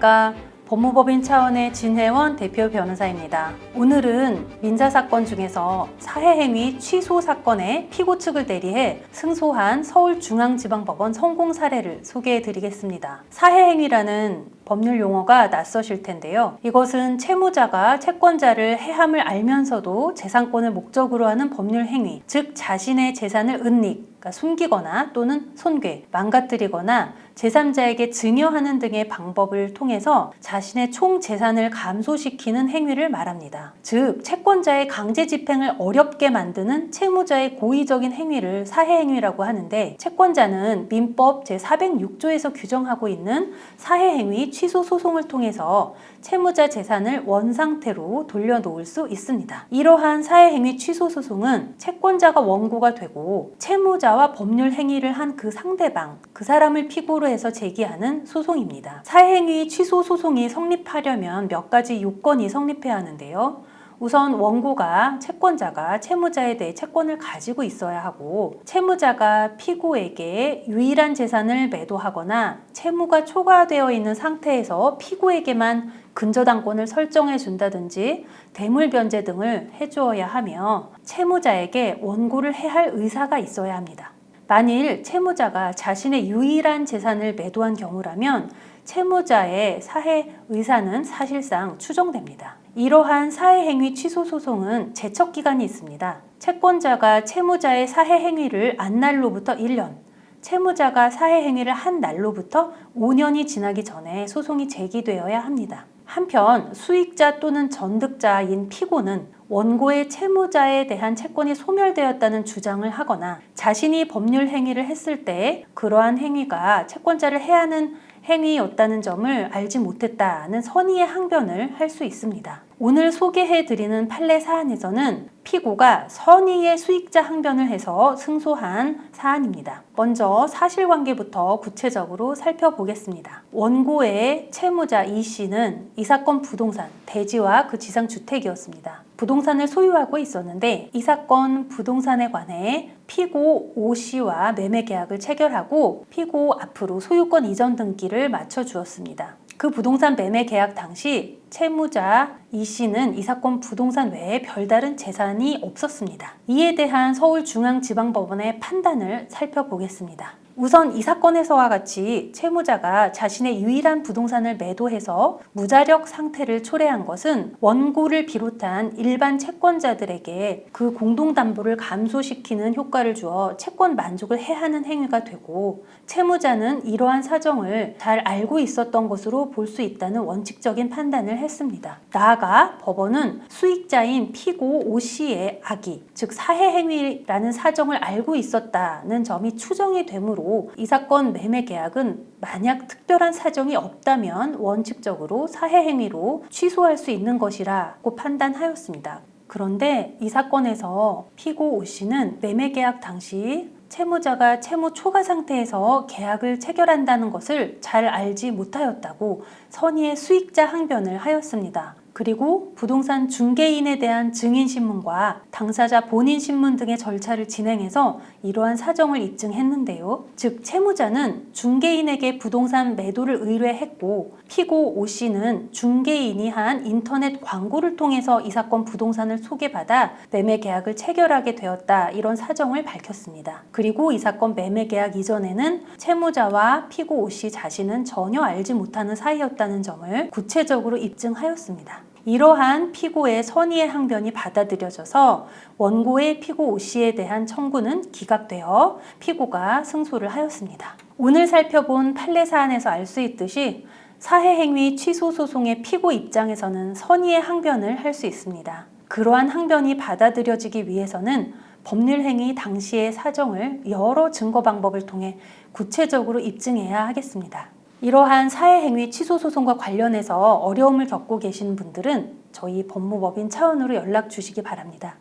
안녕하십니까. 법무법인 차원의 진혜원 대표 변호사입니다. 오늘은 민사사건 중에서 사해행위 취소 사건의 피고 측을 대리해 승소한 서울중앙지방법원 성공 사례를 소개해 드리겠습니다. 사해행위라는 법률 용어가 낯서실 텐데요. 이것은 채무자가 채권자를 해함을 알면서도 재산권을 목적으로 하는 법률 행위, 즉 자신의 재산을 은닉, 숨기거나 또는 손괴, 망가뜨리거나 제3자에게 증여하는 등의 방법을 통해서 자신의 총 재산을 감소시키는 행위를 말합니다. 즉 채권자의 강제 집행을 어렵게 만드는 채무자의 고의적인 행위를 사해행위라고 하는데, 채권자는 민법 제406조에서 규정하고 있는 사해행위 취소 소송을 통해서 채무자 재산을 원상태로 돌려놓을 수 있습니다. 이러한 사해행위 취소 소송은 채권자가 원고가 되고 채무자와 법률 행위를 한 그 상대방, 그 사람을 피고로 해서 제기하는 소송입니다. 사해행위 취소 소송이 성립하려면 몇 가지 요건이 성립해야 하는데요. 우선 원고가 채권자가 채무자에 대해 채권을 가지고 있어야 하고, 채무자가 피고에게 유일한 재산을 매도하거나 채무가 초과되어 있는 상태에서 피고에게만 근저당권을 설정해 준다든지 대물 변제 등을 해주어야 하며, 채무자에게 원고를 해할 의사가 있어야 합니다. 만일 채무자가 자신의 유일한 재산을 매도한 경우라면 채무자의 사해 의사는 사실상 추정됩니다. 이러한 사해행위 취소 소송은 제척기간이 있습니다. 채권자가 채무자의 사해행위를 한 날로부터 1년, 채무자가 사해행위를 한 날로부터 5년이 지나기 전에 소송이 제기되어야 합니다. 한편 수익자 또는 전득자인 피고는 원고의 채무자에 대한 채권이 소멸되었다는 주장을 하거나 자신이 법률 행위를 했을 때 그러한 행위가 채권자를 해하는 행위였다는 점을 알지 못했다는 선의의 항변을 할 수 있습니다. 오늘 소개해드리는 판례 사안에서는 피고가 선의의 수익자 항변을 해서 승소한 사안입니다. 먼저 사실관계부터 구체적으로 살펴보겠습니다. 원고의 채무자 이 씨는 이 사건 부동산, 대지와 그 지상주택이었습니다. 부동산을 소유하고 있었는데 이 사건 부동산에 관해 피고 오 씨와 매매 계약을 체결하고 피고 앞으로 소유권 이전 등기를 맞춰주었습니다. 그 부동산 매매 계약 당시 채무자 이 씨는 이 사건 부동산 외에 별다른 재산이 없었습니다. 이에 대한 서울중앙지방법원의 판단을 살펴보겠습니다. 우선 이 사건에서와 같이 채무자가 자신의 유일한 부동산을 매도해서 무자력 상태를 초래한 것은 원고를 비롯한 일반 채권자들에게 그 공동담보를 감소시키는 효과를 주어 채권 만족을 해하는 행위가 되고, 채무자는 이러한 사정을 잘 알고 있었던 것으로 볼 수 있다는 원칙적인 판단을 했습니다. 나아가 법원은 수익자인 피고 오 씨의 악의, 즉 사해행위라는 사정을 알고 있었다는 점이 추정이 되므로 이 사건 매매 계약은 만약 특별한 사정이 없다면 원칙적으로 사해행위로 취소할 수 있는 것이라고 판단하였습니다. 그런데 이 사건에서 피고 오 씨는 매매 계약 당시 채무자가 채무 초과 상태에서 계약을 체결한다는 것을 잘 알지 못하였다고 선의의 수익자 항변을 하였습니다. 그리고 부동산 중개인에 대한 증인신문과 당사자 본인신문 등의 절차를 진행해서 이러한 사정을 입증했는데요. 즉 채무자는 중개인에게 부동산 매도를 의뢰했고 피고 오 씨는 중개인이 한 인터넷 광고를 통해서 이 사건 부동산을 소개받아 매매 계약을 체결하게 되었다, 이런 사정을 밝혔습니다. 그리고 이 사건 매매 계약 이전에는 채무자와 피고 오 씨 자신은 전혀 알지 못하는 사이였다는 점을 구체적으로 입증하였습니다. 이러한 피고의 선의의 항변이 받아들여져서 원고의 피고 오 씨에 대한 청구는 기각되어 피고가 승소를 하였습니다. 오늘 살펴본 판례 사안에서 알 수 있듯이 사해행위 취소 소송의 피고 입장에서는 선의의 항변을 할 수 있습니다. 그러한 항변이 받아들여지기 위해서는 법률행위 당시의 사정을 여러 증거 방법을 통해 구체적으로 입증해야 하겠습니다. 이러한 사해행위 취소 소송과 관련해서 어려움을 겪고 계신 분들은 저희 법무법인 차원으로 연락 주시기 바랍니다.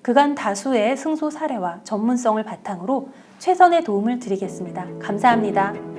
그간 다수의 승소 사례와 전문성을 바탕으로 최선의 도움을 드리겠습니다. 감사합니다.